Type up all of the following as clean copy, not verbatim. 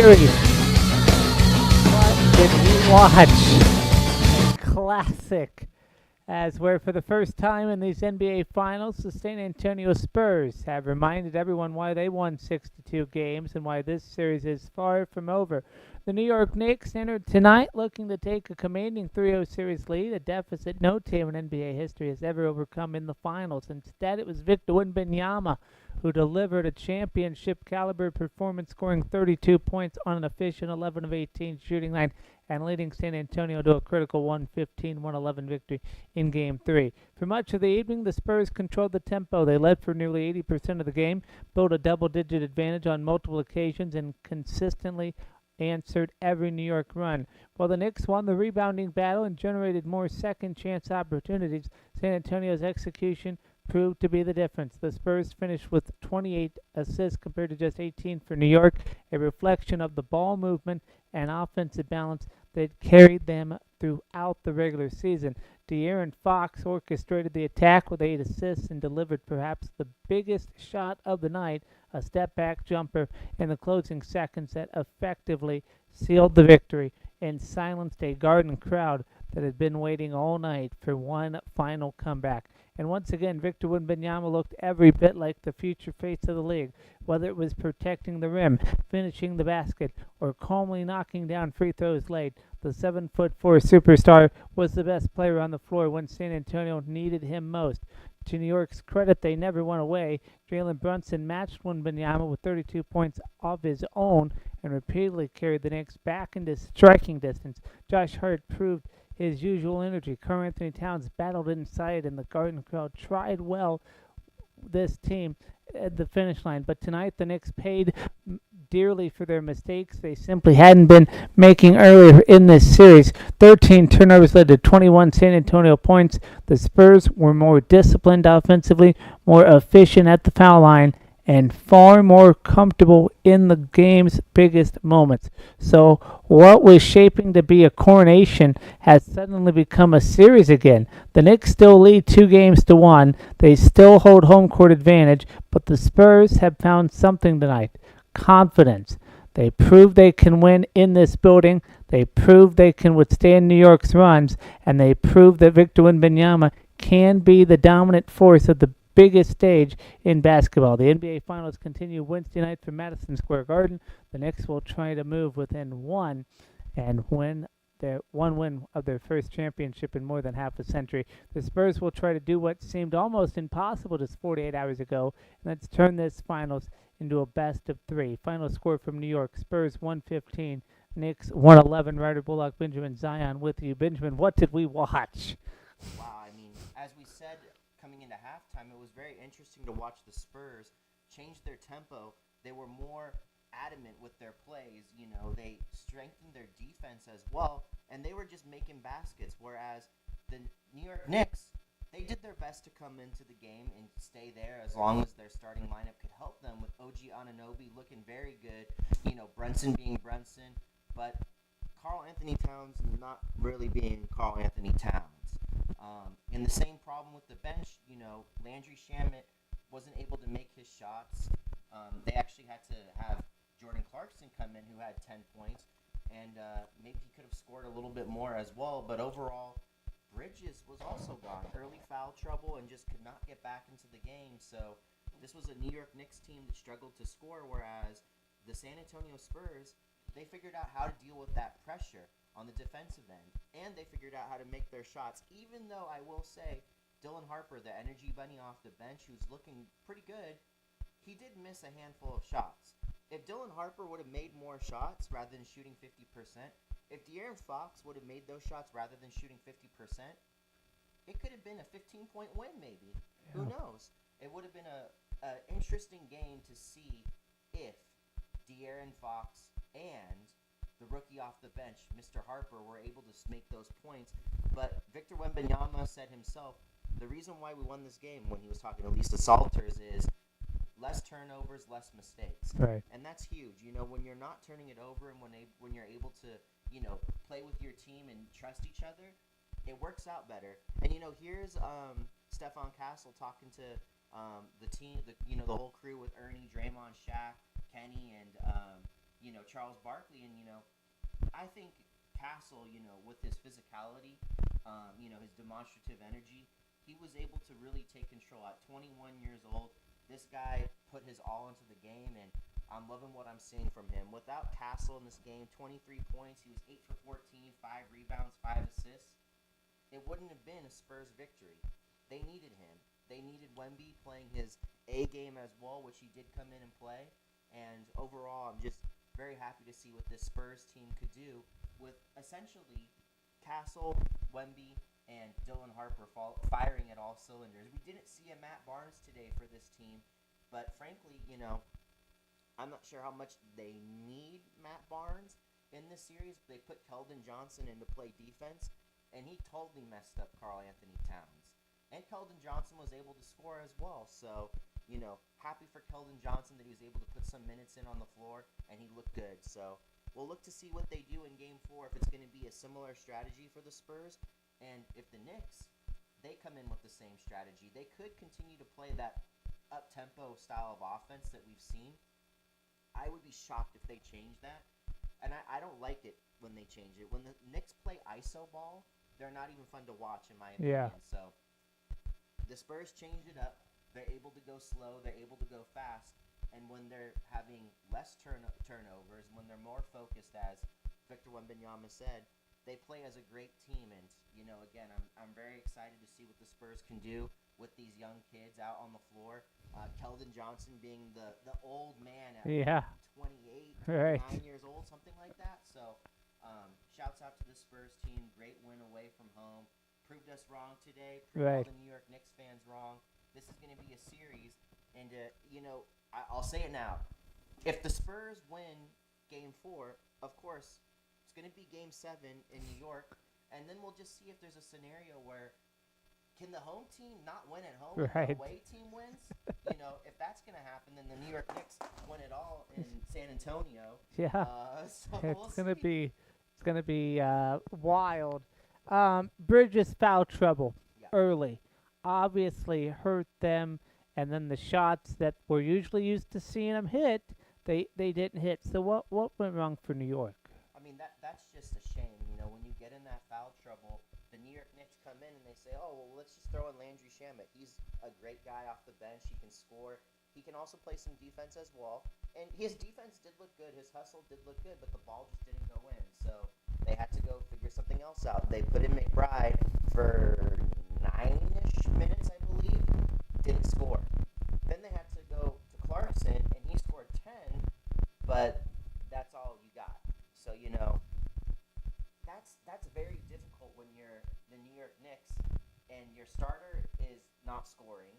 series. What did we watch? A classic. As we're for the first time in these NBA Finals, the San Antonio Spurs have reminded everyone why they won 62 games and why this series is far from over. The New York Knicks entered tonight looking to take a commanding 3-0 series lead, a deficit no team in NBA history has ever overcome in the finals. Instead, it was Victor Wembanyama who delivered a championship-caliber performance, scoring 32 points on an efficient 11 of 18 shooting night and leading San Antonio to a critical 115-111 victory in Game 3. For much of the evening, the Spurs controlled the tempo. They led for nearly 80% of the game, built a double-digit advantage on multiple occasions, and consistently answered every New York run. While the Knicks won the rebounding battle and generated more second-chance opportunities, San Antonio's execution proved to be the difference. The Spurs finished with 28 assists compared to just 18 for New York, a reflection of the ball movement and offensive balance that carried them throughout the regular season. De'Aaron Fox orchestrated the attack with 8 assists and delivered perhaps the biggest shot of the night, a step-back jumper in the closing seconds that effectively sealed the victory and silenced a Garden crowd that had been waiting all night for one final comeback. And once again, Victor Wembanyama looked every bit like the future face of the league, whether it was protecting the rim, finishing the basket, or calmly knocking down free throws late. The 7'4" superstar was the best player on the floor when San Antonio needed him most. To New York's credit, they never went away. Jalen Brunson matched Wembanyama with 32 points of his own and repeatedly carried the Knicks back into striking distance. Josh Hart proved his usual energy. Karl Anthony Towns battled inside, and the Garden crowd tried well this team at the finish line. But tonight, the Knicks paid dearly for their mistakes they simply hadn't been making earlier in this series. 13 turnovers led to 21 San Antonio points. The Spurs were more disciplined offensively, more efficient at the foul line, and far more comfortable in the game's biggest moments. So what was shaping to be a coronation has suddenly become a series again. The Knicks still lead 2-1. They still hold home court advantage, but the Spurs have found something tonight. Confidence. They prove they can win in this building. They prove they can withstand New York's runs, and they prove that Victor Wembanyama can be the dominant force of the biggest stage in basketball. The NBA Finals continue Wednesday night from Madison Square Garden. The Knicks will try to move within one and win their one win of their first championship in more than half a century. The Spurs will try to do what seemed almost impossible just 48 hours ago, and that's turn this finals into a best of 3. Final score from New York: Spurs 115, Knicks 111. Ryder Bullock, Benjamin Zion with you. Benjamin, what did we watch? Wow, I mean, as we said coming into halftime, it was very interesting to watch the Spurs change their tempo. They were more adamant with their plays. You know, they strengthened their defense as well, and they were just making baskets, whereas the New York Knicks, they did their best to come into the game and stay there as long as their starting lineup could help them, with OG Anunoby looking very good, you know, Brunson being Brunson, but Karl Anthony Towns not really being Karl Anthony Towns. And the same problem with the bench, you know, Landry Shamet wasn't able to make his shots. They actually had to have Jordan Clarkson come in, who had 10 points, and maybe he could have scored a little bit more as well, but overall, Bridges was also gone. Early foul trouble and just could not get back into the game. So this was a New York Knicks team that struggled to score, whereas the San Antonio Spurs, they figured out how to deal with that pressure on the defensive end, and they figured out how to make their shots, even though I will say Dylan Harper, the energy bunny off the bench, who's looking pretty good, he did miss a handful of shots. If Dylan Harper would have made more shots rather than shooting 50%, if De'Aaron Fox would have made those shots rather than shooting 50%, it could have been a 15-point win maybe. Yeah. Who knows? It would have been a interesting game to see if De'Aaron Fox and the rookie off the bench, Mr. Harper, were able to make those points. But Victor Wembanyama said himself, the reason why we won this game, when he was talking to Lisa Salters, is less turnovers, less mistakes. Right. And that's huge. You know, when you're not turning it over and when you're able to, you know, play with your team and trust each other, it works out better. And, you know, here's Stephon Castle talking to the team, the whole crew with Ernie, Draymond, Shaq, Kenny, and Charles Barkley, and I think Castle, with his physicality, his demonstrative energy, he was able to really take control at 21 years old. This guy put his all into the game, and I'm loving what I'm seeing from him. Without Castle in this game, 23 points, he was 8 for 14, 5 rebounds, 5 assists. It wouldn't have been a Spurs victory. They needed him. They needed Wemby playing his A game as well, which he did come in and play. And overall, I'm just very happy to see what this Spurs team could do with essentially Castle, Wemby, and Dylan Harper firing at all cylinders. We didn't see a Matt Barnes today for this team, but frankly, I'm not sure how much they need Matt Barnes in this series. They put Keldon Johnson in to play defense, and he totally messed up Karl Anthony Towns. And Keldon Johnson was able to score as well, so happy for Keldon Johnson that he was able to put some minutes in on the floor, and he looked good. So we'll look to see what they do in Game 4, if it's going to be a similar strategy for the Spurs. And if the Knicks, they come in with the same strategy, they could continue to play that up-tempo style of offense that we've seen. I would be shocked if they change that. And I don't like it when they change it. When the Knicks play iso ball, they're not even fun to watch, in my opinion. Yeah. So the Spurs changed it up. They're able to go slow. They're able to go fast. And when they're having less turnovers, when they're more focused, as Victor Wembanyama said, they play as a great team. And, again, I'm very excited to see what the Spurs can do with these young kids out on the floor. Keldon Johnson being the old man at 28, right. 9 years old, something like that. So shouts out to the Spurs team. Great win away from home. Proved us wrong today. Proved all the New York Knicks fans wrong. This is going to be a series. And, I'll say it now. If the Spurs win Game 4, of course, it's going to be Game 7 in New York. And then we'll just see if there's a scenario where can the home team not win at home and the away team wins? If that's going to happen, then the New York Knicks win it all in San Antonio. Yeah. So It's gonna be wild. Bridges foul trouble early obviously hurt them, and then the shots that we're usually used to seeing them hit, they didn't hit. So what went wrong for New York? I mean, that's just a shame. When you get in that foul trouble, the New York Knicks come in and they say, oh, well, let's just throw in Landry Shamet. He's a great guy off the bench. He can score. He can also play some defense as well. And his defense did look good. His hustle did look good, but the ball just didn't go in. So they had to go figure something else out. They put in McBride for 9-ish minutes, I believe. Didn't score. Then they had to go to Clarkson, and he scored 10, but that's all you got. So, that's very difficult when you're the New York Knicks and your starter is not scoring,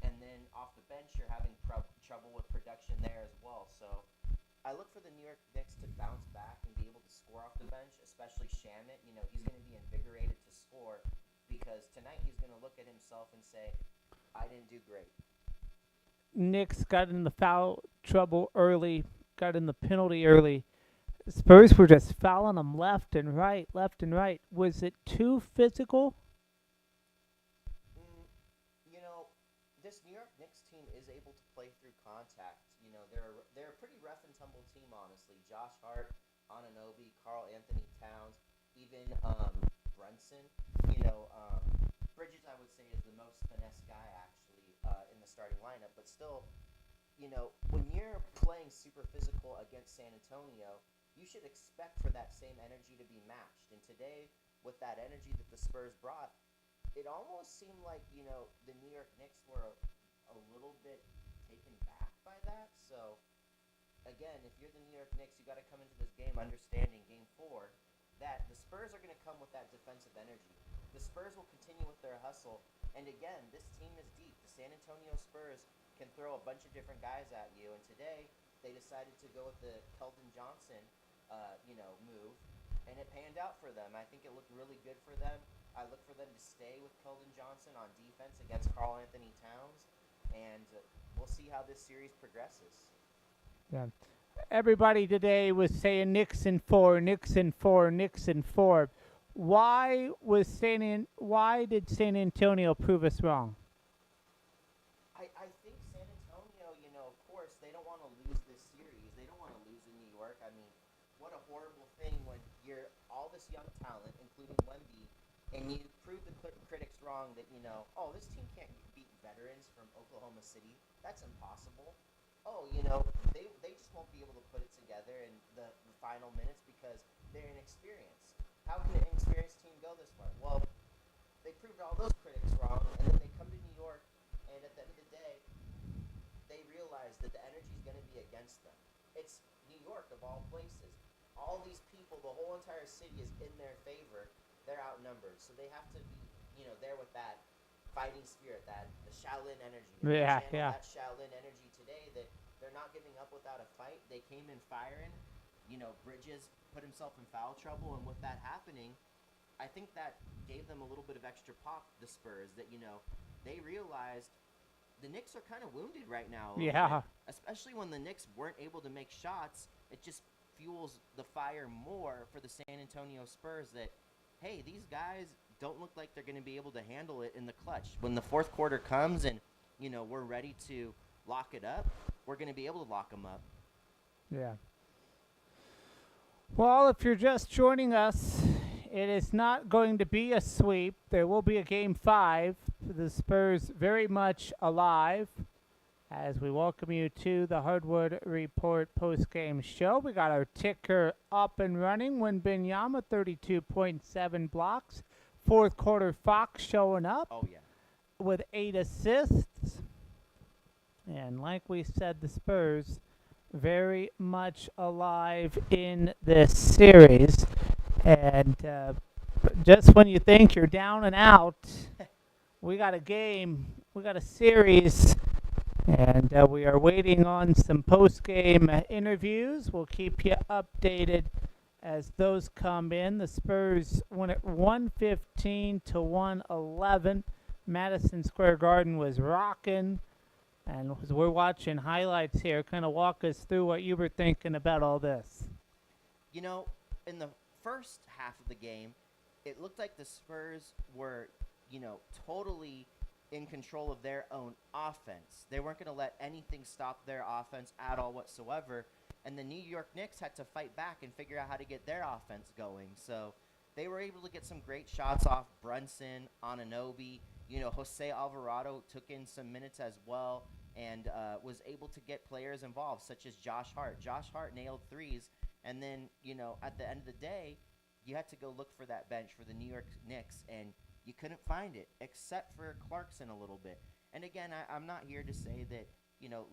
and then off the bench you're having trouble with production there as well. So I look for the New York Knicks to bounce back and be able to score off the bench, especially Shamet. He's going to be invigorated to score because tonight he's going to look at himself and say, I didn't do great. Knicks got in the foul trouble early, got in the penalty early. Spurs were just fouling them left and right. Was it too physical? This New York Knicks team is able to play through contact. They're a pretty rough and tumble team, honestly. Josh Hart, Anunoby, Karl Anthony Towns, even Brunson. Bridges, I would say, is the most finesse guy, actually, in the starting lineup. But still, when you're playing super physical against San Antonio, you should expect for that same energy to be matched. And today, with that energy that the Spurs brought, it almost seemed like, the New York Knicks were a little bit taken back by that. So, again, if you're the New York Knicks, you got to come into this game understanding Game 4 that the Spurs are going to come with that defensive energy. The Spurs will continue with their hustle. And, again, this team is deep. The San Antonio Spurs can throw a bunch of different guys at you. And today, they decided to go with the Keldon Johnson, move. And it panned out for them. I think it looked really good for them. I look for them to stay with Keldon Johnson on defense against Karl Anthony Towns, and we'll see how this series progresses. Yeah. Everybody today was saying Knicks in 4, Knicks in 4, Knicks in 4. Why did San Antonio prove us wrong? I think San Antonio, of course, they don't want to lose this series. They don't want to lose in New York. I this young talent, including Wemby, and you prove the critics wrong that, oh, this team can't beat veterans from Oklahoma City. That's impossible. Oh, they just won't be able to put it together in the final minutes because they're inexperienced. How can an inexperienced team go this far? Well, they proved all those critics wrong, and then they come to New York, and at the end of the day, they realize that the energy is going to be against them. It's New York, of all places. All these people, the whole entire city is in their favor. They're outnumbered, so they have to be, there with that fighting spirit, the Shaolin energy. Yeah. That Shaolin energy today, that they're not giving up without a fight. They came in firing. Bridges put himself in foul trouble, and with that happening, I think that gave them a little bit of extra pop, the Spurs, that, they realized the Knicks are kind of wounded right now. Yeah. Especially when the Knicks weren't able to make shots, it just fuels the fire more for the San Antonio Spurs that, hey, these guys don't look like they're going to be able to handle it in the clutch. When the fourth quarter comes and, we're ready to lock it up, we're going to be able to lock them up. Yeah. Well, if you're just joining us, it is not going to be a sweep. There will be a Game 5. The Spurs very much alive. As we welcome you to the Hardwood Report post-game show. We got our ticker up and running. Wembanyama, 32.7 blocks. Fourth quarter Fox showing up. Oh, yeah. With 8 assists. And like we said, the Spurs very much alive in this series. And just when you think you're down and out, we got a game, we got a series, and we are waiting on some post-game interviews. We'll keep you updated as those come in. The Spurs won at 115 to 111. Madison Square Garden was rocking. And as we're watching highlights here, kind of walk us through what you were thinking about all this. In the first half of the game, it looked like the Spurs were, totally in control of their own offense. They weren't going to let anything stop their offense at all whatsoever. And the New York Knicks had to fight back and figure out how to get their offense going. So they were able to get some great shots off Brunson, Anunoby. Jose Alvarado took in some minutes as well and was able to get players involved, such as Josh Hart. Josh Hart nailed threes. And then, at the end of the day, you had to go look for that bench for the New York Knicks, and you couldn't find it, except for Clarkson a little bit. And again, I'm not here to say that,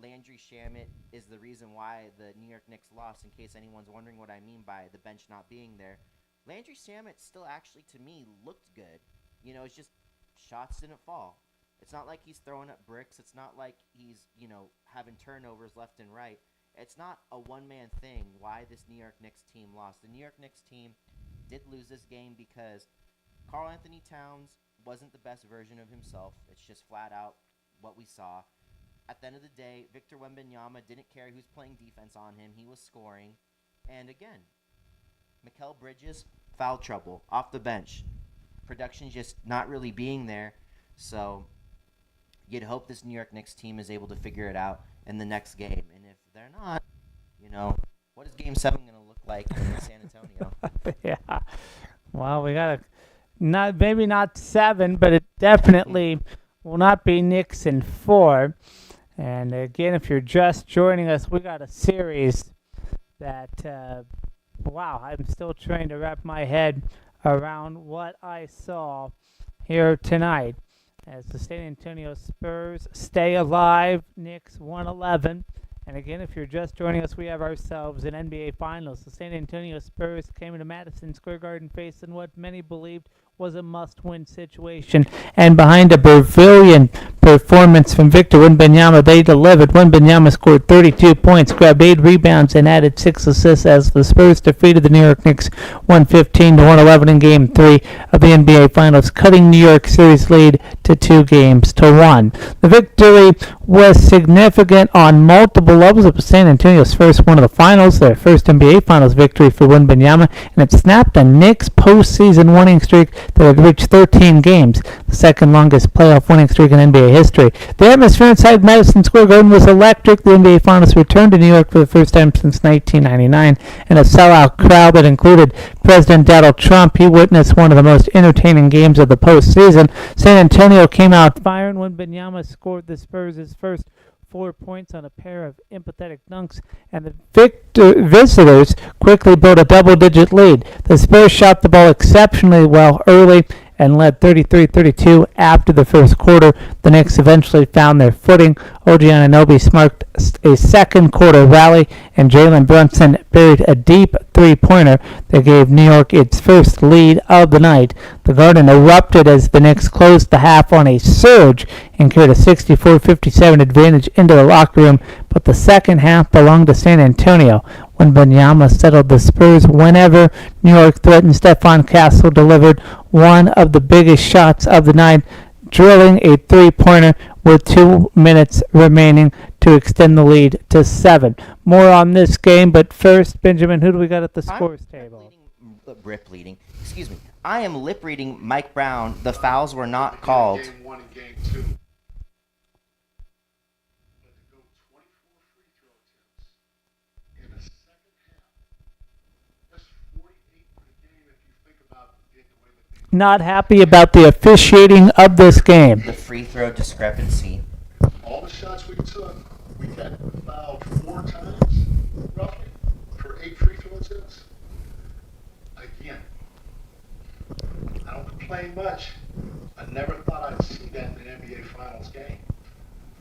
Landry Shamet is the reason why the New York Knicks lost, in case anyone's wondering what I mean by the bench not being there. Landry Shamet still actually, to me, looked good. It's just shots didn't fall. It's not like he's throwing up bricks. It's not like he's, having turnovers left and right. It's not a one-man thing why this New York Knicks team lost. The New York Knicks team did lose this game because Karl Anthony Towns wasn't the best version of himself. It's just flat out what we saw. At the end of the day, Victor Wembanyama didn't care who's playing defense on him. He was scoring. And again, Mikal Bridges, foul trouble, off the bench. Production just not really being there. So you'd hope this New York Knicks team is able to figure it out in the next game. And if they're not, what is Game 7 going to look like in San Antonio? Yeah. Well, we got maybe not 7, but it definitely will not be Knicks in 4. And again, if you're just joining us, we got a series that, wow, I'm still trying to wrap my head around what I saw here tonight. As the San Antonio Spurs stay alive, Knicks 111. And again, if you're just joining us, we have ourselves an NBA Finals. The San Antonio Spurs came into Madison Square Garden facing what many believed was a must-win situation. And behind a brilliant performance from Victor Wembanyama, they delivered. Wembanyama scored 32 points, grabbed 8 rebounds, and added 6 assists as the Spurs defeated the New York Knicks 115 to 111 in Game 3 of the NBA Finals, cutting New York's series lead to 2-1. The victory was significant on multiple levels. It was San Antonio's first one of the finals, their first NBA Finals victory for Wembanyama, and it snapped a Knicks postseason winning streak that had reached 13 games, the second longest playoff winning streak in NBA history. The atmosphere inside Madison Square Garden was electric. The NBA Finals returned to New York for the first time since 1999, and a sellout crowd that included President Donald Trump. He witnessed one of the most entertaining games of the postseason. San Antonio came out firing when Wembanyama scored the Spurs' first 4 points on a pair of empathetic dunks, and the visitors quickly built a double-digit lead. The Spurs shot the ball exceptionally well early and led 33-32 after the first quarter. The Knicks eventually found their footing. OG Anunoby sparked a second quarter rally, and Jalen Brunson buried a deep three-pointer that gave New York its first lead of the night. The Garden erupted as the Knicks closed the half on a surge and carried a 64-57 advantage into the locker room, but the second half belonged to San Antonio. When Wembanyama settled the Spurs whenever New York threatened, Stephon Castle delivered one of the biggest shots of the night, drilling a three-pointer with 2 minutes remaining to extend the lead to 7. More on this game, but first, Benjamin, who do we got at the scores table? Excuse me. I am lip reading Mike Brown. The fouls were not called. Game 1 and Game 2. Not happy about the officiating of this game. The free throw discrepancy. All the shots we took, we got fouled 4 times, roughly, for 8 free throw attempts. Again, I don't complain much. I never thought I'd see that in an NBA Finals game.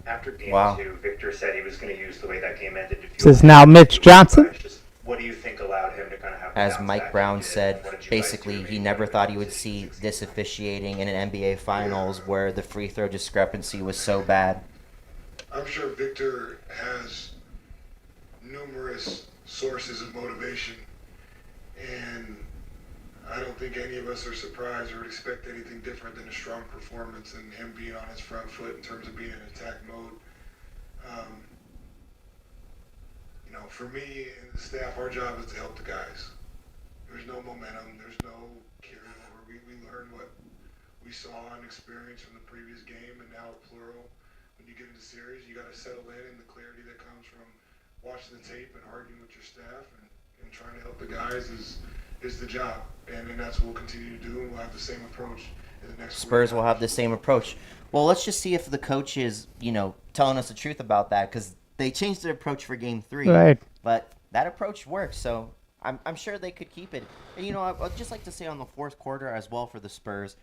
After game Wow. 2, Victor said he was going to use the way that game ended to fuel. This is now Mitch Johnson. What do you think allowed him to kind of have? As bounce Mike back Brown and said, what did you guys basically do to he make never it thought he better would this see season? this officiating in an NBA Finals where the free throw discrepancy was so bad. I'm sure Victor has numerous sources of motivation, and I don't think any of us are surprised or would expect anything different than a strong performance and him being on his front foot in terms of being in attack mode. For me and the staff, our job is to help the guys. There's no momentum. There's no carryover. We learned what we saw and experienced from the previous game, and now plural. When you get into series, you got to settle in, and the clarity that comes from watching the tape and arguing with your staff and trying to help the guys is the job. And that's what we'll continue to do, and we'll have the same approach in the next Spurs week. will have the same approach. Well, let's just see if the coach is, telling us the truth about that, because they changed their approach for Game 3. Right. But that approach worked, so I'm sure they could keep it. And, I'd just like to say on the fourth quarter as well for the Spurs,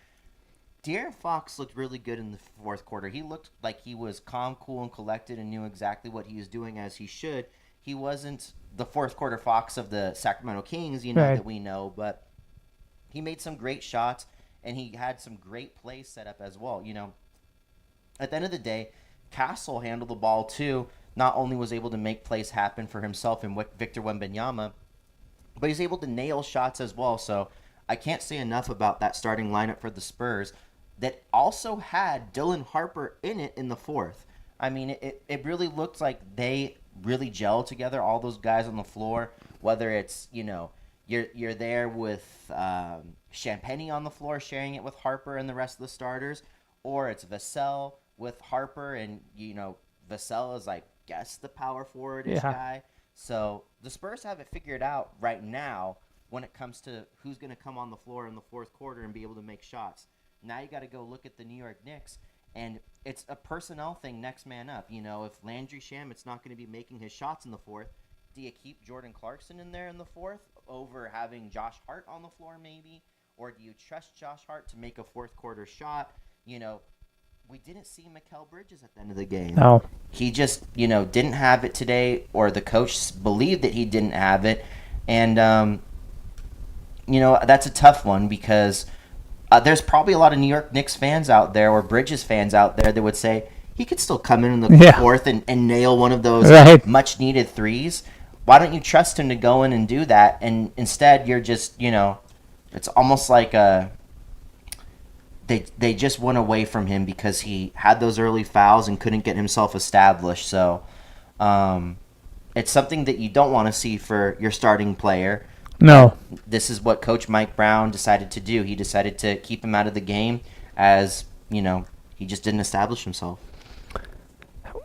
De'Aaron Fox looked really good in the fourth quarter. He looked like he was calm, cool, and collected and knew exactly what he was doing as he should. He wasn't the fourth quarter Fox of the Sacramento Kings, Right. that we know, but he made some great shots, and he had some great plays set up as well. At the end of the day, Castle handled the ball too. Not only was able to make plays happen for himself and Victor Wembanyama, but he's able to nail shots as well. So I can't say enough about that starting lineup for the Spurs that also had Dylan Harper in it in the fourth. I mean, it really looked like they really gelled together, all those guys on the floor, whether it's, you're there with Champagnie on the floor sharing it with Harper and the rest of the starters, or it's Vassell with Harper and, Vassell is the power forward-ish guy. So the Spurs have it figured out right now when it comes to who's going to come on the floor in the fourth quarter and be able to make shots. Now you got to go look at the New York Knicks, and it's a personnel thing, next man up. If Landry Shamit's not going to be making his shots in the fourth, do you keep Jordan Clarkson in there in the fourth over having Josh Hart on the floor maybe? Or do you trust Josh Hart to make a fourth quarter shot? We didn't see Mikal Bridges at the end of the game. No. He just, didn't have it today, or the coach believed that he didn't have it. And, that's a tough one because there's probably a lot of New York Knicks fans out there or Bridges fans out there that would say he could still come in the fourth and nail one of those much-needed threes. Why don't you trust him to go in and do that? And instead, you're just, it's almost like They just went away from him because he had those early fouls and couldn't get himself established. So it's something that you don't want to see for your starting player. No. This is what Coach Mike Brown decided to do. He decided to keep him out of the game as, he just didn't establish himself.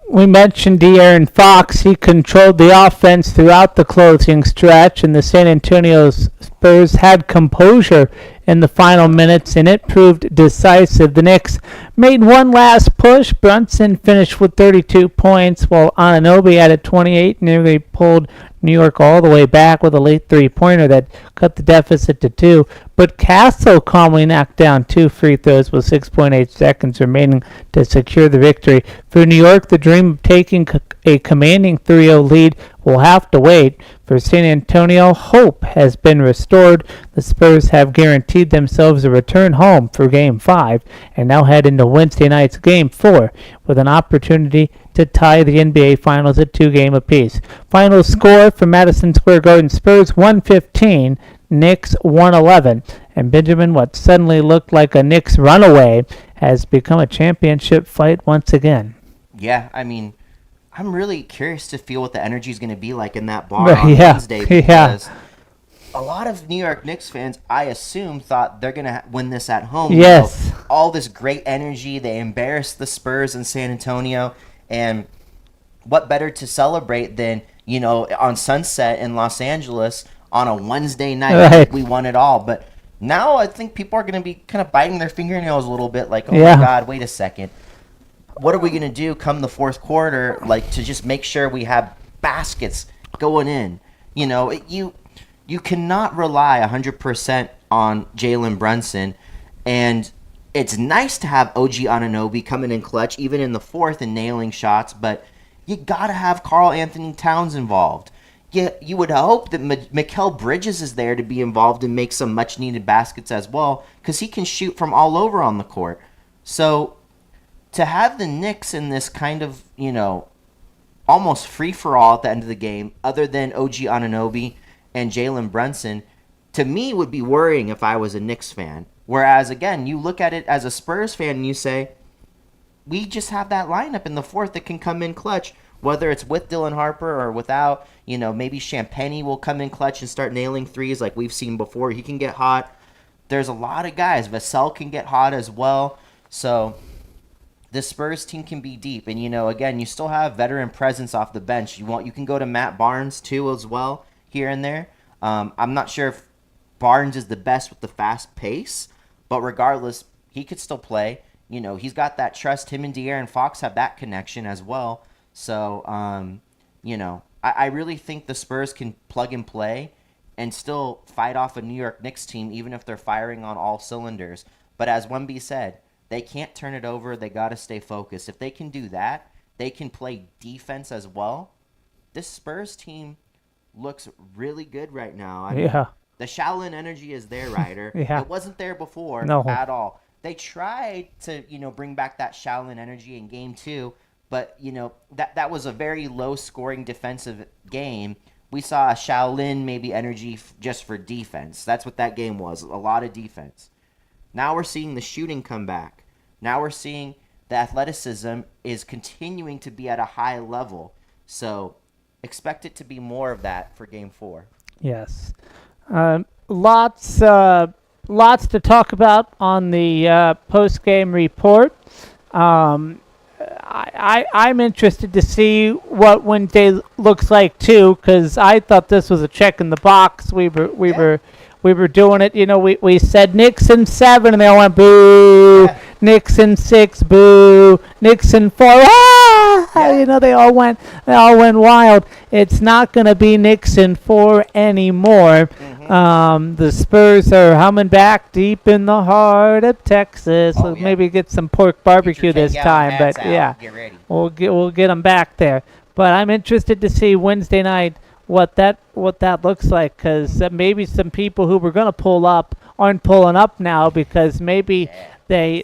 We mentioned De'Aaron Fox. He controlled the offense throughout the closing stretch, and the San Antonio Spurs had composure in the final minutes, and it proved decisive. The Knicks made one last push. Brunson finished with 32 points, while Anunoby added 28, nearly pulled New York all the way back with a late three-pointer that cut the deficit to 2. But Castle calmly knocked down 2 free throws with 6.8 seconds remaining to secure the victory. For New York, the dream of taking a commanding 3-0 lead will have to wait. For San Antonio, hope has been restored. The Spurs have guaranteed themselves a return home for Game 5 and now head into Wednesday night's Game 4 with an opportunity to tie the NBA Finals at 2-game apiece. Final score for Madison Square Garden: Spurs 115, Knicks 111. And Benjamin, what suddenly looked like a Knicks runaway, has become a championship fight once again. Yeah, I'm really curious to feel what the energy is going to be like in that bar on Wednesday, because a lot of New York Knicks fans, I assume, thought they're going to win this at home. Yes. All this great energy. They embarrassed the Spurs in San Antonio. And what better to celebrate than, on Sunset in Los Angeles on a Wednesday night. Right. We won it all. But now I think people are going to be kind of biting their fingernails a little bit like, oh, Yeah. my God, wait a second. What are we going to do come the fourth quarter, to just make sure we have baskets going in? You cannot rely 100% on Jalen Brunson, and it's nice to have OG Anunoby coming in clutch, even in the fourth and nailing shots, but you got to have Karl Anthony Towns involved. You would hope that Mikal Bridges is there to be involved and make some much-needed baskets as well, because he can shoot from all over on the court. So to have the Knicks in this kind of, almost free-for-all at the end of the game, other than OG Anunoby and Jalen Brunson, to me would be worrying if I was a Knicks fan. Whereas, again, you look at it as a Spurs fan and you say, we just have that lineup in the fourth that can come in clutch, whether it's with Dylan Harper or without. Maybe Champagnie will come in clutch and start nailing threes like we've seen before. He can get hot. There's a lot of guys. Vassell can get hot as well. So the Spurs team can be deep. And, again, you still have veteran presence off the bench. You can go to Matt Barnes, too, as well, here and there. I'm not sure if Barnes is the best with the fast pace, but regardless, he could still play. He's got that trust. Him and De'Aaron Fox have that connection as well. So, I really think the Spurs can plug and play and still fight off a New York Knicks team, even if they're firing on all cylinders. But as 1B said, they can't turn it over. They got to stay focused. If they can do that, they can play defense as well. This Spurs team looks really good right now. The Shaolin energy is there, Ryder. Yeah. It wasn't there before at all. They tried to, bring back that Shaolin energy in Game 2, but, that was a very low-scoring defensive game. We saw a Shaolin maybe energy just for defense. That's what that game was, a lot of defense. Now we're seeing the shooting come back. Now we're seeing the athleticism is continuing to be at a high level. So expect it to be more of that for Game 4. Yes. Lots to talk about on the post-game report. I'm interested to see what Wednesday looks like too, because I thought this was a check in the box. We were doing it. We said Knicks in 7, and they all went boo. Yeah. Knicks in 6, boo. Knicks in 4, ah! Yeah. They all went wild. It's not going to be Knicks in 4 anymore. Mm-hmm. The Spurs are humming back deep in the heart of Texas. Oh, yeah. Maybe get some pork barbecue this time, but out. Yeah, get ready. We'll get them back there. But I'm interested to see Wednesday night what that looks like, because maybe some people who were going to pull up aren't pulling up now because maybe they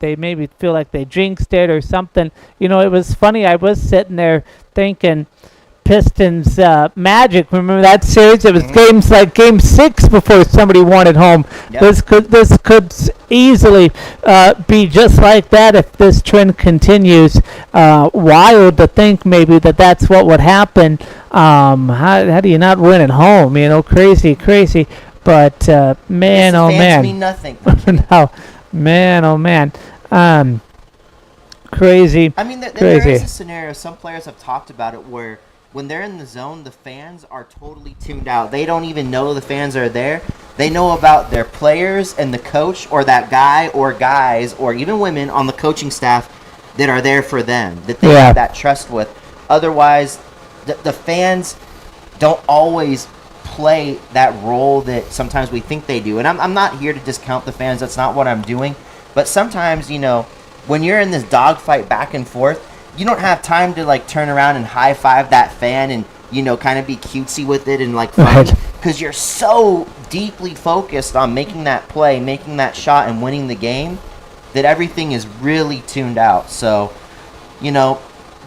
maybe feel like they jinxed it or something. It was funny. I was sitting there thinking, Pistons Magic. Remember that series? It was games like Game 6 before somebody won at home. Yep. This could easily be just like that if this trend continues. Wild to think maybe that's what would happen. How do you not win at home? Crazy. But man, oh Fans man, mean nothing. no, man, oh man. Crazy. I mean, there crazy. is a scenario. Some players have talked about it where when they're in the zone, the fans are totally tuned out. They don't even know the fans are there. They know about their players and the coach or that guy or guys or even women on the coaching staff that are there for them, that they have that trust with. Otherwise, the fans don't always play that role that sometimes we think they do. And I'm not here to discount the fans. That's not what I'm doing. But sometimes, when you're in this dogfight back and forth, you don't have time to turn around and high five that fan and kind of be cutesy with it and fun, because you're so deeply focused on making that play, making that shot, and winning the game that everything is really tuned out. So, the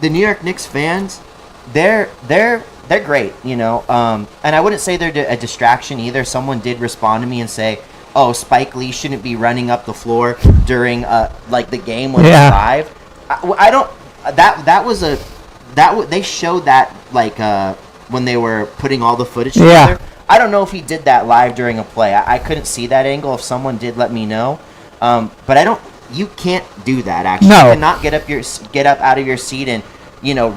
New York Knicks fans, they're great, and I wouldn't say they're a distraction either. Someone did respond to me and say, oh, Spike Lee shouldn't be running up the floor during the game when it's live. I don't. They showed that when they were putting all the footage together. I don't know if he did that live during a play. I couldn't see that angle. If someone did, let me know. But I don't. You can't do that. Actually, no. You cannot get up out of your seat and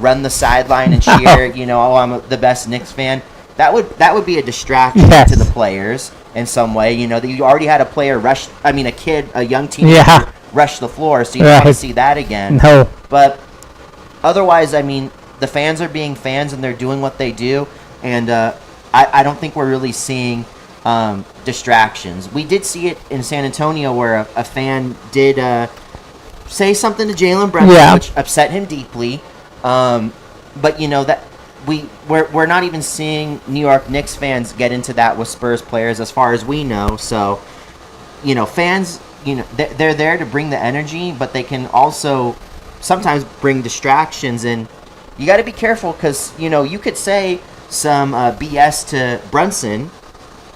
run the sideline and cheer. Oh, I'm the best Knicks fan. That would be a distraction to the players in some way. That you already had a player a young teenager rush the floor, so you don't want to see that again. No. But otherwise, the fans are being fans and they're doing what they do, and I don't think we're really seeing distractions. We did see it in San Antonio where a fan did say something to Jalen Brunson, which upset him deeply. But that we're not even seeing New York Knicks fans get into that with Spurs players as far as we know. So, fans, they're there to bring the energy, but they can also sometimes bring distractions, and you got to be careful because, you could say some BS to Brunson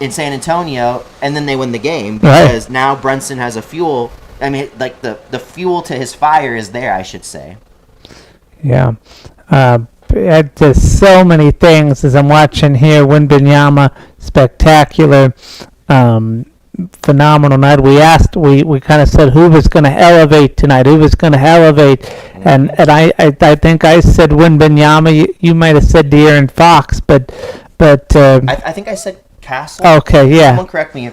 in San Antonio, and then they win the game because now Brunson has a fuel. The fuel to his fire is there, I should say. Yeah. There's so many things as I'm watching here. Wembanyama, spectacular, phenomenal night. We kind of said who was going to elevate tonight, and I think I said Wembanyama. You might have said De'Aaron Fox, but I think I said Castle. Okay, yeah. Someone correct me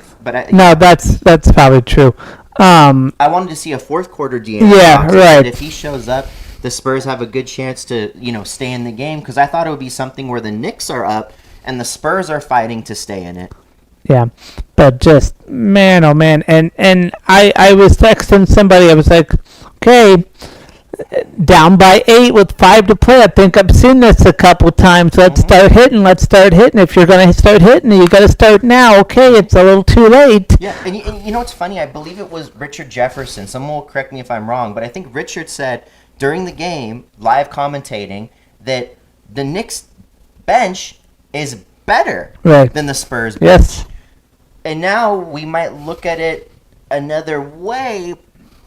no, that's probably true. I wanted to see a fourth quarter De'Aaron Fox. Right. If he shows up, the Spurs have a good chance to, stay in the game, because I thought it would be something where the Knicks are up and the Spurs are fighting to stay in it. Yeah, but just, man, oh man, and I was texting somebody, I was like, okay, down by 8 with 5 to play. I think I've seen this a couple times. Let's start hitting. If you're going to start hitting, you got to start now. Okay, it's a little too late. Yeah, and you know what's funny? I believe it was Richard Jefferson. Someone will correct me if I'm wrong, but I think Richard said during the game, live commentating, that the Knicks bench is better than the Spurs bench. Yes. And now we might look at it another way,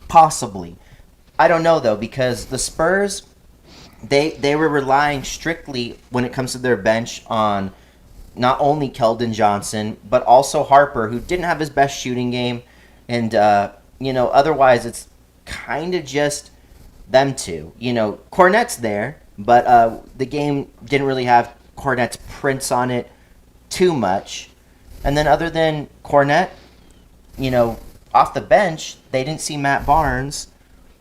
possibly. I don't know, though, because the Spurs, they were relying strictly, when it comes to their bench, on not only Keldon Johnson, but also Harper, who didn't have his best shooting game. And, otherwise it's kind of just them two. Cornette's there, but the game didn't really have Cornette's prints on it too much. And then other than Cornette, off the bench, they didn't see Matt Barnes.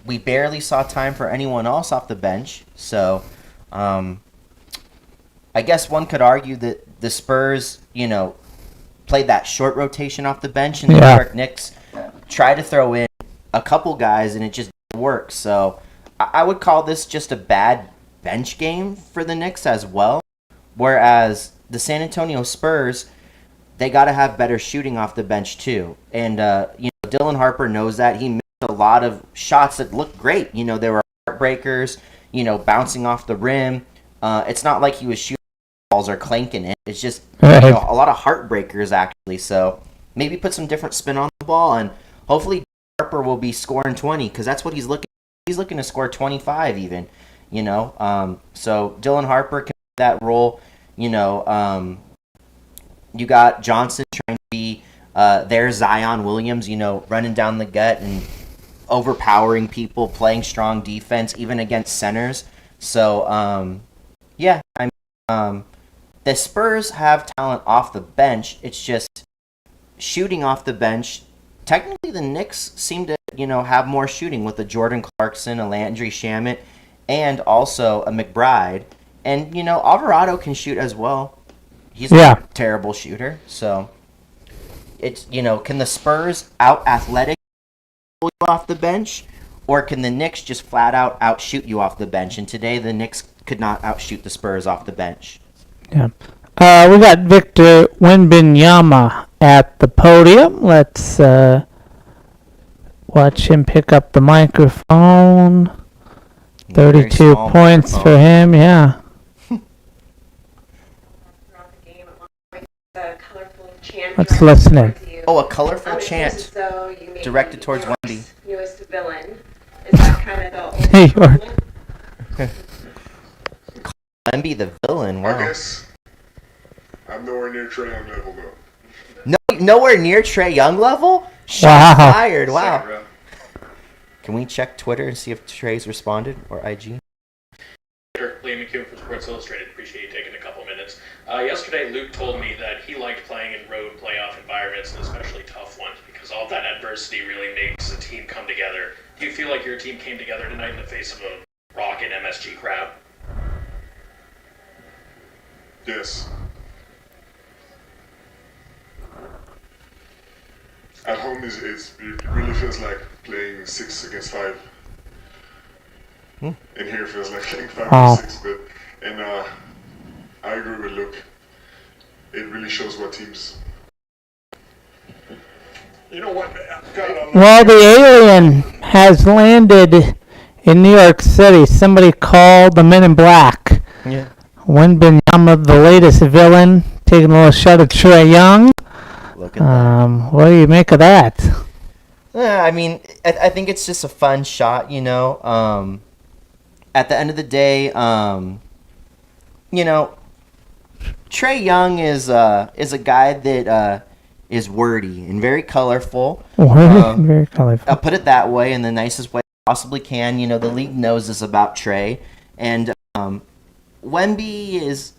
We barely saw time for anyone else off the bench. So, I guess one could argue that the Spurs, played that short rotation off the bench, and the New York Knicks tried to throw in a couple guys, and it just didn't work. So, I would call this just a bad bench game for the Knicks as well. Whereas the San Antonio Spurs, they got to have better shooting off the bench too. And, Dylan Harper knows that. He missed a lot of shots that looked great. They were heartbreakers, bouncing off the rim. It's not like he was shooting balls are clanking it. It's just Right. a lot of heartbreakers actually. So maybe put some different spin on the ball, and hopefully Harper will be scoring 20 because that's what he's looking. He's looking to score 25 even. So Dylan Harper can play that role. You got Johnson trying to be their Zion Williams. Running down the gut and overpowering people, playing strong defense even against centers. So the Spurs have talent off the bench. It's just shooting off the bench. Technically, the Knicks seem to, have more shooting with a Jordan Clarkson, a Landry Shamet, and also a McBride. And, Alvarado can shoot as well. He's not a terrible shooter. So, it's, can the Spurs out-athletic you off the bench? Or can the Knicks just flat out outshoot you off the bench? And today, the Knicks could not outshoot the Spurs off the bench. Yeah. We got Victor Wembanyama at the podium. Let's watch him pick up the microphone. 32 points for him, yeah. Let's listen in. Oh, a colorful chant directed towards Wendy. Newest villain. Is that kind of the Hey, Wemby the villain, I wow. guess I'm nowhere near Trae Young level, though. Nowhere near Trae Young level? Shots Wow. fired, wow. Second round. Can we check Twitter and see if Trey's responded, or IG? Liam McHugh from Sports Illustrated. Appreciate you taking a couple minutes. Yesterday, Luke told me that he liked playing in road playoff environments, and especially tough ones, because all that adversity really makes a team come together. Do you feel like your team came together tonight in the face of a rockin' MSG crowd? Yes. At home, it really feels like playing 6 against 5. And here it feels like playing 5 against 6. And I agree with Luke. It really shows what teams. You know what? Well, the alien has landed in New York City. Somebody called the Men in Black. Yeah. Wembanyama, the latest villain, taking a little shot at Trae Young. Look at that. What do you make of that? Yeah, I mean, I think it's just a fun shot, At the end of the day, Trae Young is a guy that is wordy and very colorful. Very colorful. I'll put it that way in the nicest way I possibly can. The league knows this about Trae, and Wemby is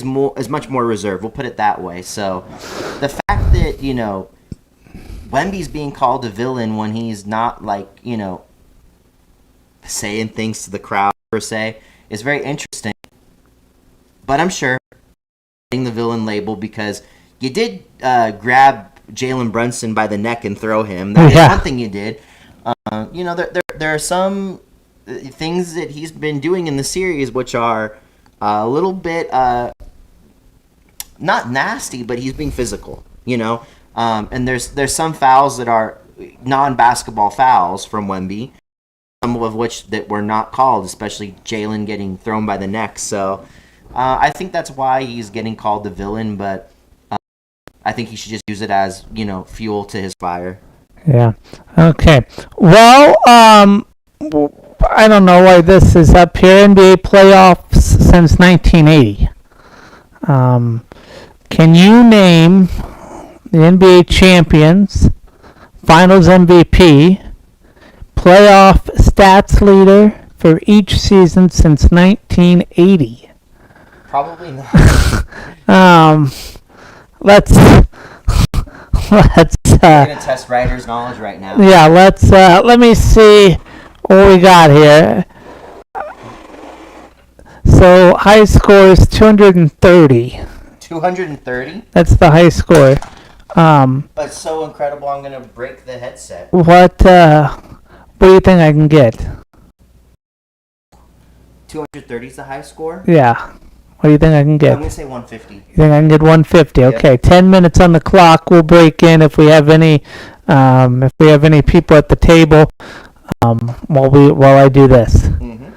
much more reserved. We'll put it that way. So the fact that Wemby's being called a villain when he's not saying things to the crowd per se is very interesting. But I'm sure getting the villain label because you did grab Jalen Brunson by the neck and throw him. That's one thing you did. There are some things that he's been doing in the series which are a little bit not nasty, but he's being physical. And there's some fouls that are non-basketball fouls from Wemby, some of which that were not called, especially Jalen getting thrown by the neck. So I think that's why he's getting called the villain, but I think he should just use it as, fuel to his fire. Yeah. Okay. Well, I don't know why this is up here. NBA playoffs since 1980. Can you name the NBA champions, Finals MVP, playoff stats leader for each season since 1980? Probably not. Let's We're gonna test Ryder's knowledge right now. yeah, let me see what we got here. So high score is 230. 230. That's the high score. But so incredible, I'm gonna break the headset. What do you think I can get? 230 is the high score. Yeah. What do you think I can get? I'm gonna say 150. You think I can get 150? Okay, 10 minutes on the clock. We'll break in if we have any people at the table while I do this. Mm-hmm.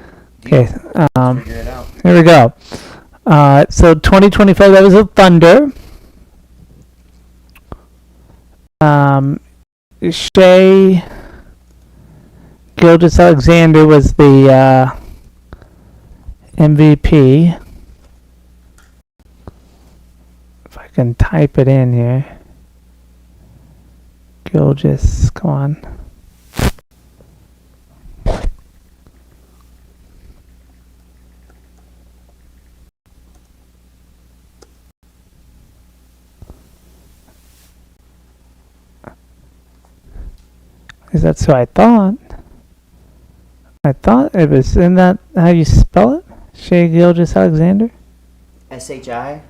Okay. Figure it out. Here we go. So 2025, that was a Thunder. Shea Gilgis Alexander was the MVP. If I can type it in here. Gilgis, come on. Because that's who I thought. I thought it was, isn't that how you spell it? Shea Gilgis Alexander? SHI?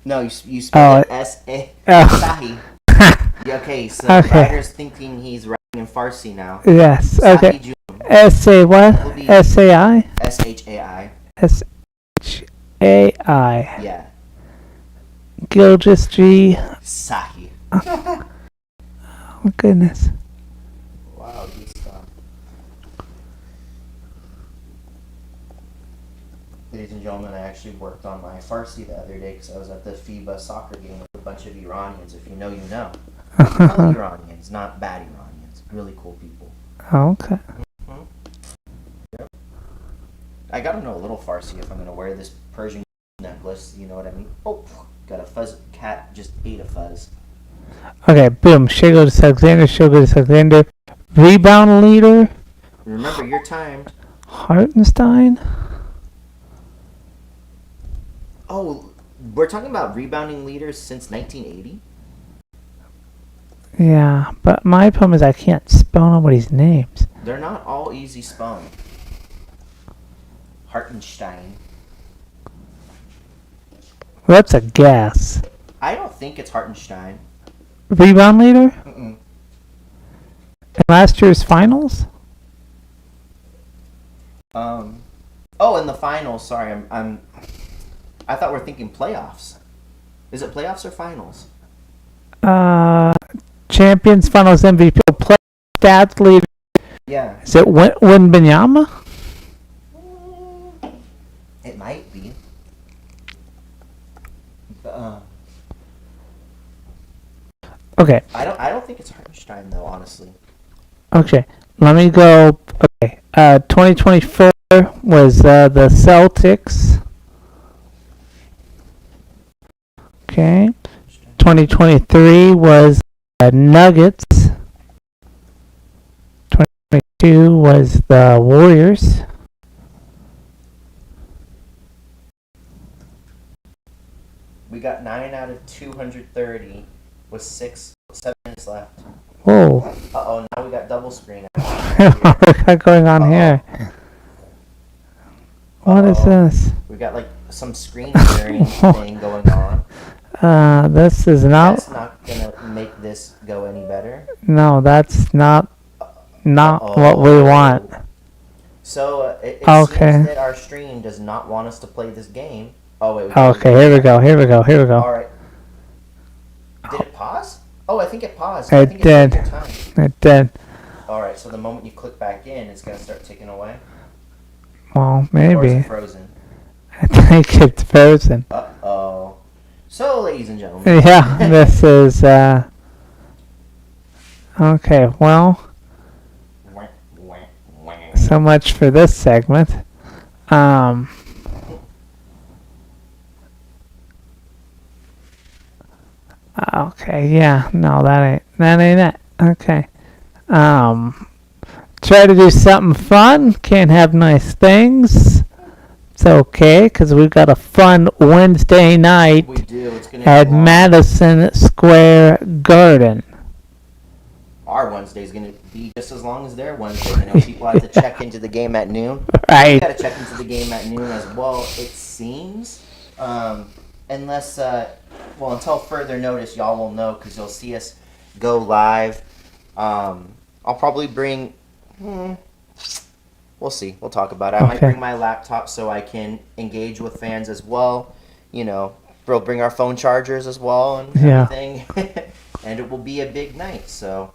No, you spell Oh, it S-A. Oh. Sahi. Yeah, okay, so Okay. Ryder's thinking he's writing in Farsi now. Yes, okay. Sahi June. S-A what? Will be S-A-I? S-H-A-I. S-H-A-I. Yeah. Gilgis G. Sahi. Oh, goodness. Wow, good stuff. Ladies and gentlemen, I actually worked on my Farsi the other day because I was at the FIBA soccer game with a bunch of Iranians. If you know, you know. Real Iranians, not bad Iranians. Really cool people. Okay. I gotta know a little Farsi if I'm gonna wear this Persian necklace. You know what I mean? Oh, got a fuzz. Cat just ate a fuzz. Okay, boom. Shea Gilgis Alexander, Shea Gilgis Alexander. Rebound leader, Remember, you're timed. Hartenstein. Oh, we're talking about rebounding leaders since 1980. Yeah, but my problem is I can't spell nobody's names. They're not all easy spelling. Hartenstein. Well, that's a guess. I don't think it's Hartenstein. Rebound leader? Mm-mm. In last year's finals? Oh, in the finals. Sorry, I thought we're thinking playoffs. Is it playoffs or finals? Champions Finals MVP. Play stats leader. Yeah, Is it Wembanyama? it might be. Okay. I don't think it's Hartenstein though, honestly. Okay. Let me go. Okay. 2024 was the Celtics. Okay. 2023 was Nuggets. 2022 was the Warriors. We got 9 out of 230 with 7 minutes left. Whoa. Uh-oh, now we got double screen. What's going on here? What is this? We got like some screen sharing thing going on. This is not. That's not gonna make this go any better. No, that's not what we want. So it Okay. seems that our stream does not want us to play this game. Oh wait. Okay, here we go. All right. Did it pause? Oh, I think it paused. I It think did. took your time. It did. All right. So the moment you click back in, it's gonna start ticking away. Well, Or is maybe. it frozen? I think it's frozen. Uh-oh. So, ladies and gentlemen. Yeah, this is, okay, well, so much for this segment. Okay, yeah, no, that ain't it. Okay. Try to do something fun. Can't have nice things. It's okay, because we've got a fun Wednesday night We do. It's gonna at be long. Madison Square Garden. Our Wednesday's gonna be just as long as their Wednesday. You know, people have to check into the game at noon. We Right. gotta check into the game at noon as well. It seems, unless, well, until further notice, y'all will know because you'll see us go live. I'll probably bring. We'll see. We'll talk about it. I might Okay. bring my laptop so I can engage with fans as well. You know, we'll bring our phone chargers as well and Yeah. everything. And it will be a big night. So,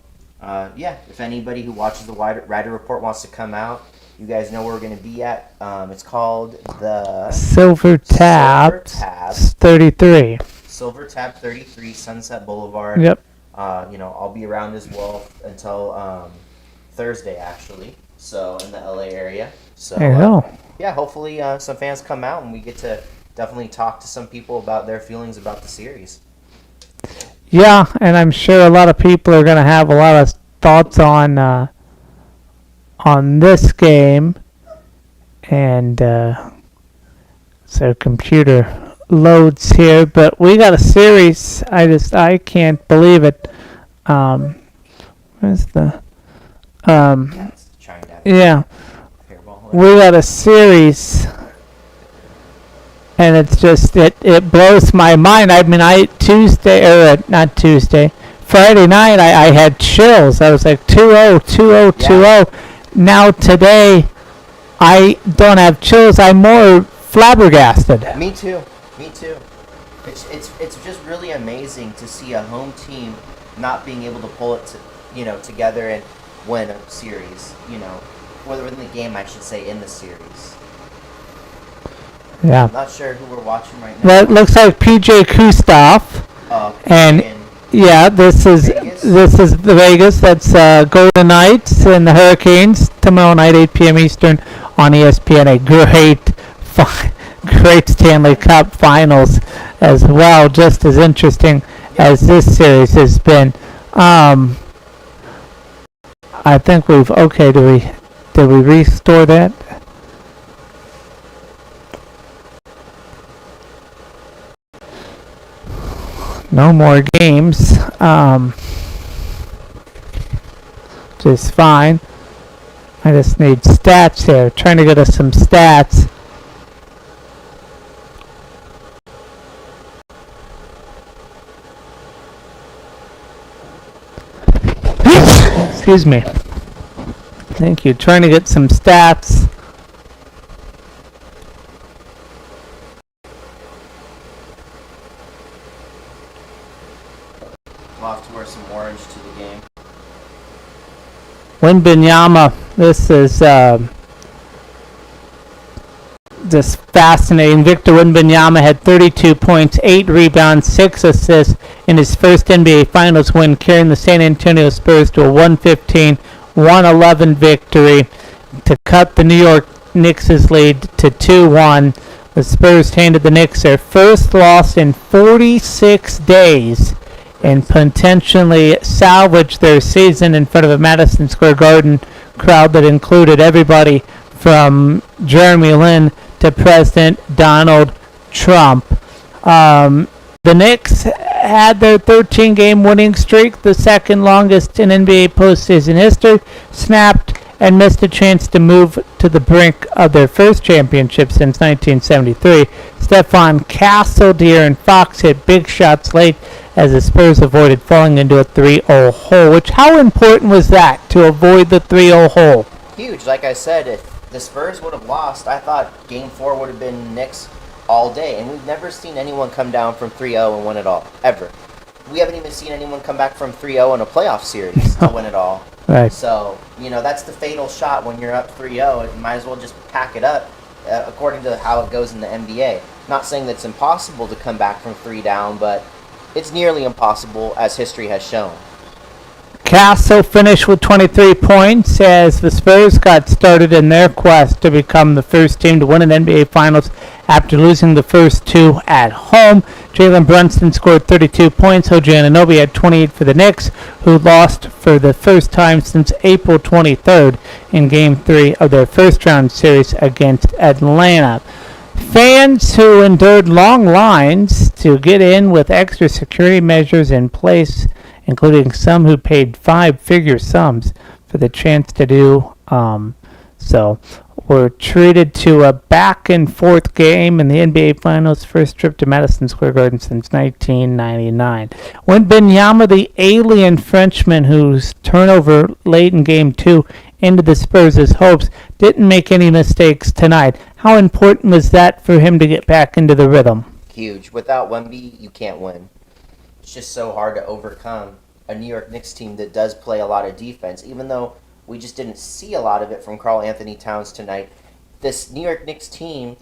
yeah, if anybody who watches the Rider Report wants to come out, You guys know where we're going to be at. It's called the Silver Tab, Tab. 33. Silver Tab 33, Sunset Boulevard. Yep. I'll be around as well until Thursday, actually. So in the LA area. So There you go. yeah, hopefully some fans come out and we get to definitely talk to some people about their feelings about the series. Yeah, and I'm sure a lot of people are going to have a lot of thoughts on this game. And so computer loads here, but we got a series. I can't believe it. Where's the That's trying to yeah. hairball. We got a series, and it's just it blows my mind. I mean, not Tuesday, Friday night, I had chills. I was like 2-0, 2-0, 2-0. Now today, I don't have chills. I'm more flabbergasted. Me too. It's just really amazing to see a home team not being able to pull it together and win a series. Whether within the game, I should say, in the series. Yeah. I'm not sure who we're watching right now. Well, it looks like PJ Kustoff. And yeah, this is the Vegas. That's Golden Knights and the Hurricanes tomorrow night, 8 p.m. Eastern on ESPN. A great Stanley Cup Finals as well, just as interesting as this series has been. I think we've did we restore that? No more games. Just fine. I just need stats here. Trying to get us some stats. Excuse me. Thank you. Trying to get some stats. We'll have to wear some orange to the game. Wembanyama. This is just fascinating. Victor Wembanyama had 32 points, 8 rebounds, 6 assists in his first NBA Finals win, carrying the San Antonio Spurs to a 115-111 victory to cut the New York Knicks' lead to 2-1. The Spurs handed the Knicks their first loss in 46 days and potentially salvaged their season in front of a Madison Square Garden crowd that included everybody from Jeremy Lin to President Donald Trump. The Knicks had their 13-game winning streak, the second longest in NBA postseason history, snapped and missed a chance to move to the brink of their first championship since 1973. Stephon Castle, De'Aaron Fox hit big shots late as the Spurs avoided falling into a 3-0 hole. Which, how important was that to avoid the 3-0 hole? Huge. Like I said, if the Spurs would have lost, I thought Game 4 would have been Knicks all day. And we've never seen anyone come down from 3-0 and win it all, ever. We haven't even seen anyone come back from 3-0 in a playoff series to win it all. Right. So, that's the fatal shot when you're up 3-0. You might as well just pack it up, according to how it goes in the NBA. Not saying that it's impossible to come back from 3 down, but it's nearly impossible, as history has shown. Castle finished with 23 points as the Spurs got started in their quest to become the first team to win an NBA Finals after losing the first 2 at home. Jalen Brunson scored 32 points. OG Anunoby had 28 for the Knicks, who lost for the first time since April 23rd in Game 3 of their first-round series against Atlanta. Fans who endured long lines to get in with extra security measures in place, including some who paid 5-figure sums for the chance to do so, were treated to a back-and-forth game in the NBA Finals, first trip to Madison Square Garden since 1999. Wembanyama, the alien Frenchman whose turnover late in Game 2 ended the Spurs' hopes, didn't make any mistakes tonight. How important was that for him to get back into the rhythm? Huge. Without Wemby, you can't win. It's just so hard to overcome a New York Knicks team that does play a lot of defense. Even though we just didn't see a lot of it from Karl Anthony Towns tonight. This New York Knicks team,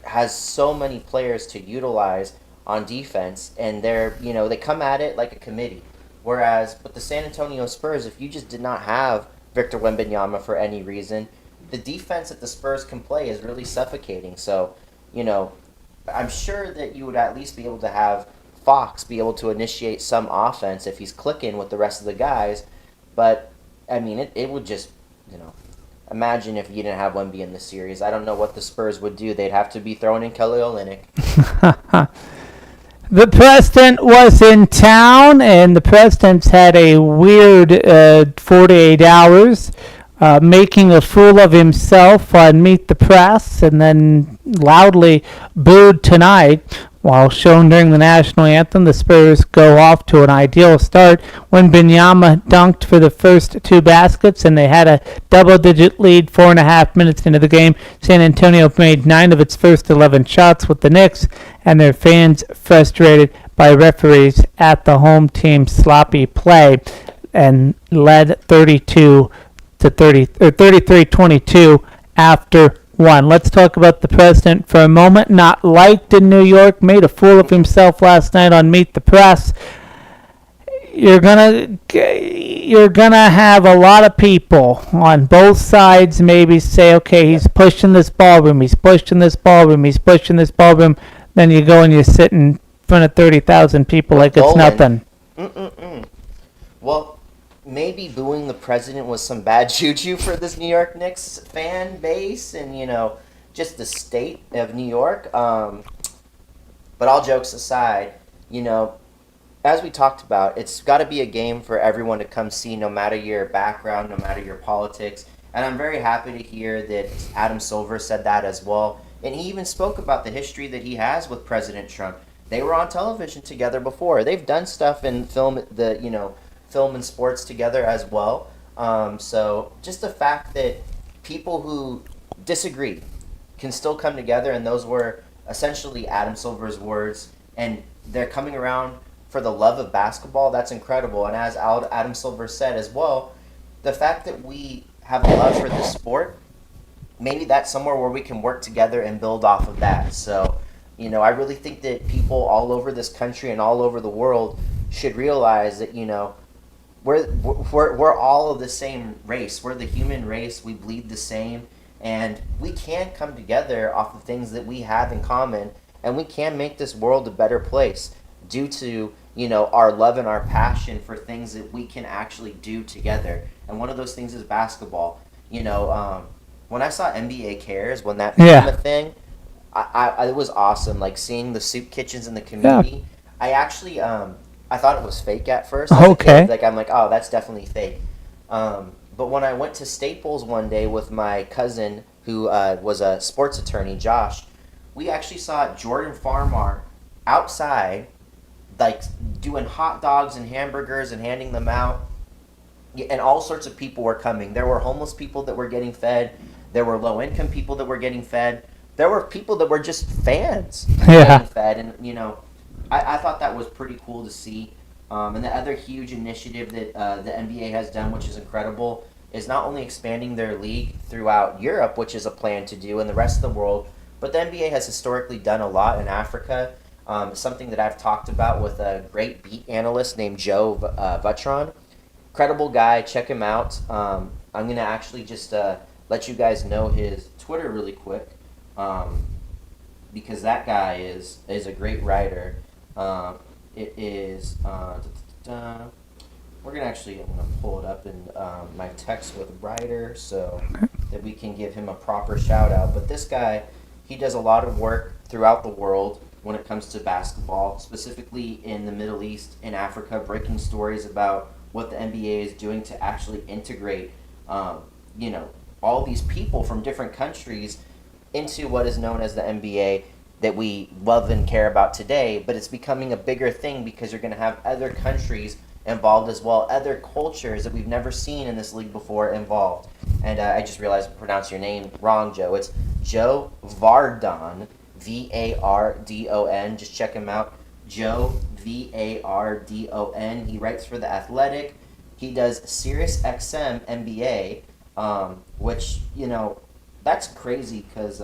has so many players to utilize on defense, and they come at it like a committee. Whereas with the San Antonio Spurs, if you just did not have Victor Wembanyama for any reason, the defense that the Spurs can play is really suffocating. So, I'm sure that you would at least be able to have Fox be able to initiate some offense if he's clicking with the rest of the guys. But, I mean, it would just, imagine if you didn't have Wemby in the series. I don't know what the Spurs would do. They'd have to be throwing in Kelly Olynyk. The president was in town, and the president's had a weird 48 hours, making a fool of himself on Meet the Press, and then loudly booed tonight. While shown during the national anthem, the Spurs go off to an ideal start when Wembanyama dunked for the first two baskets, and they had a double-digit lead 4.5 minutes into the game. San Antonio made 9 of its first 11 shots with the Knicks, and their fans frustrated by referees at the home team's sloppy play, and led 33-22 after 1. Let's talk about the president for a moment. Not liked in New York, made a fool of himself last night on Meet the Press. You're gonna have a lot of people on both sides maybe say, okay, he's pushing this ballroom. Then you go and you sit in front of 30,000 people like it's nothing. Well, maybe booing the president was some bad juju for this New York Knicks fan base and, just the state of New York. But all jokes aside, as we talked about, it's got to be a game for everyone to come see, no matter your background, no matter your politics. And I'm very happy to hear that Adam Silver said that as well. And he even spoke about the history that he has with President Trump. They were on television together before. They've done stuff in film and sports together as well. So just the fact that people who disagree can still come together, and those were essentially Adam Silver's words, and they're coming around for the love of basketball, that's incredible. And as Adam Silver said as well, the fact that we have a love for the sport, maybe that's somewhere where we can work together and build off of that. So, I really think that people all over this country and all over the world should realize that, we're all of the same race. We're the human race. We bleed the same, and we can come together off of things that we have in common, and we can make this world a better place due to our love and our passion for things that we can actually do together. And one of those things is basketball. When I saw NBA Cares, when that became a thing, I it was awesome. Like seeing the soup kitchens in the community. Yeah. I actually I thought it was fake at first. Okay. I'm like, oh, that's definitely fake. But when I went to Staples one day with my cousin, who was a sports attorney, Josh, we actually saw Jordan Farmar outside, like doing hot dogs and hamburgers and handing them out. And all sorts of people were coming. There were homeless people that were getting fed. There were low-income people that were getting fed. There were people that were just fans getting fed. And, I thought that was pretty cool to see. And the other huge initiative that the NBA has done, which is incredible, is not only expanding their league throughout Europe, which is a plan to do, and the rest of the world, but the NBA has historically done a lot in Africa. Something that I've talked about with a great beat analyst named Joe Vutron. Incredible guy. Check him out. I'm going to actually just let you guys know his Twitter really quick, because that guy is a great writer. It is I'm going to pull it up in my text with Ryder so that we can give him a proper shout out. But this guy, he does a lot of work throughout the world when it comes to basketball, specifically in the Middle East and Africa, breaking stories about what the NBA is doing to actually integrate, all these people from different countries into what is known as the NBA that we love and care about today. But it's becoming a bigger thing because you're going to have other countries involved as well, other cultures that we've never seen in this league before involved. And I just realized I pronounced your name wrong, Joe. It's Joe Vardon, Vardon. Just check him out. Joe Vardon. He writes for The Athletic. He does Sirius XM NBA, which, that's crazy because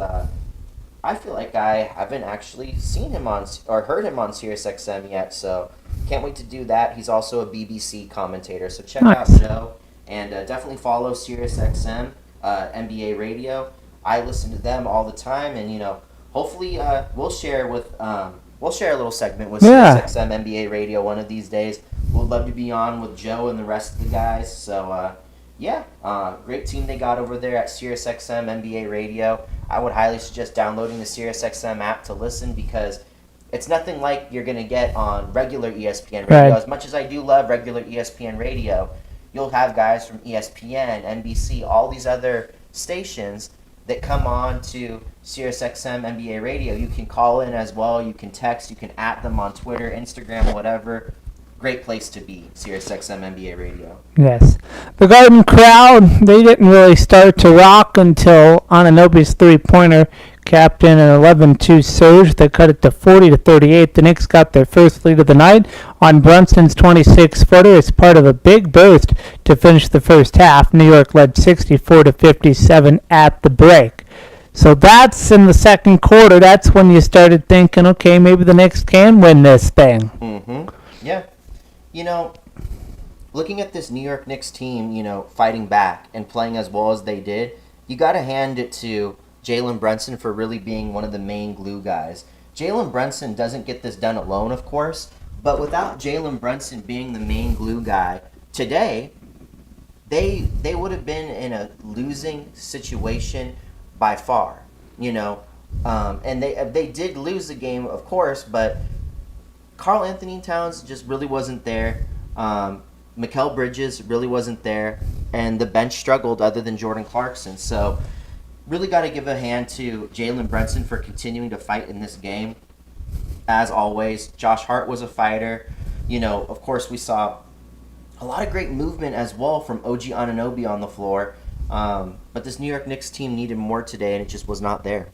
I feel like I haven't actually seen him on or heard him on Sirius XM yet, so can't wait to do that. He's also a BBC commentator, so check out Joe and definitely follow Sirius XM NBA Radio. I listen to them all the time, and hopefully we'll share a little segment with Sirius XM NBA Radio one of these days. We'd love to be on with Joe and the rest of the guys. So great team they got over there at Sirius XM NBA Radio. I would highly suggest downloading the Sirius XM app to listen because it's nothing like you're going to get on regular ESPN Radio. Right. As much as I do love regular ESPN Radio, you'll have guys from ESPN, NBC, all these other stations that come on to Sirius XM NBA Radio. You can call in as well. You can text. You can @ them on Twitter, Instagram, whatever. Great place to be, Sirius XM NBA Radio. Yes. The Garden crowd, they didn't really start to rock until Anunoby's three-pointer capped in an 11-2 surge that cut it to 40-38. The Knicks got their first lead of the night on Brunson's 26-footer as part of a big burst to finish the first half. New York led 64-57 at the break. So that's in the second quarter. That's when you started thinking, okay, maybe the Knicks can win this thing. Mm-hmm. Yeah. Looking at this New York Knicks team, fighting back and playing as well as they did, you got to hand it to Jalen Brunson for really being one of the main glue guys. Jalen Brunson doesn't get this done alone, of course, but without Jalen Brunson being the main glue guy, today, they would have been in a losing situation by far, and they did lose the game, of course, but Karl Anthony Towns just really wasn't there. Mikal Bridges really wasn't there, and the bench struggled other than Jordan Clarkson. So really got to give a hand to Jalen Brunson for continuing to fight in this game. As always, Josh Hart was a fighter. Of course, we saw a lot of great movement as well from OG Anunoby on the floor. But this New York Knicks team needed more today, and it just was not there.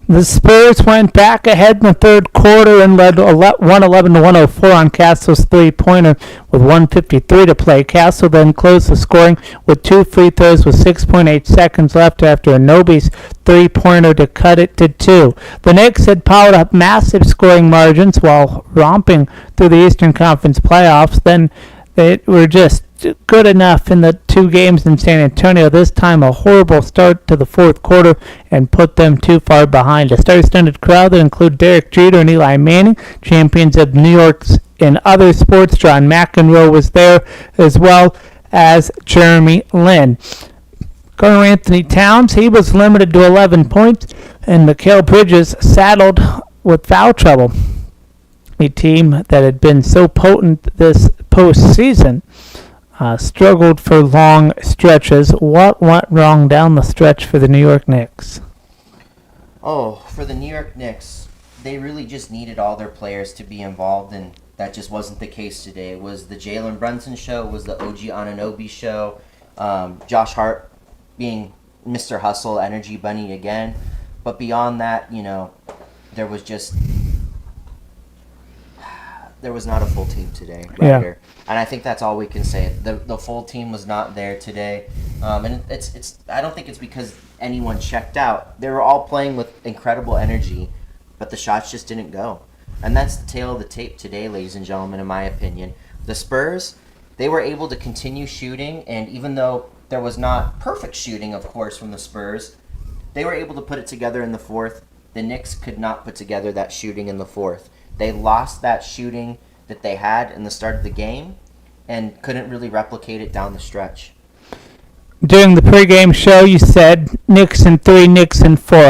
The Spurs went back ahead in the third quarter and led 111-104 on Castle's three-pointer with 1:53 to play. Castle then closed the scoring with 2 free throws with 6.8 seconds left after Anunoby's three-pointer to cut it to 2. The Knicks had piled up massive scoring margins while romping through the Eastern Conference playoffs. Then they were just good enough in the 2 games in San Antonio. This time a horrible start to the fourth quarter and put them too far behind. A star-studded crowd that include Derek Jeter and Eli Manning, champions of New York's in other sports. John McEnroe was there as well as Jeremy Lin. Karl Anthony Towns, he was limited to 11 points, and Mikal Bridges saddled with foul trouble. A team that had been so potent this postseason struggled for long stretches. What went wrong down the stretch for the New York Knicks? Oh, for the New York Knicks, they really just needed all their players to be involved, and that just wasn't the case today. It was the Jalen Brunson show, it was the OG Anunoby show, Josh Hart being Mr. Hustle, Energy Bunny again. But beyond that, there was not a full team today, Yeah. And I think that's all we can say. The full team was not there today, and it's. I don't think it's because anyone checked out. They were all playing with incredible energy, but the shots just didn't go. And that's the tale of the tape today, ladies and gentlemen, in my opinion. The Spurs, they were able to continue shooting, and even though there was not perfect shooting, of course, from the Spurs, they were able to put it together in the fourth. The Knicks could not put together that shooting in the fourth. They lost that shooting that they had in the start of the game and couldn't really replicate it down the stretch. During the pregame show, you said Knicks in 3, Knicks in 4.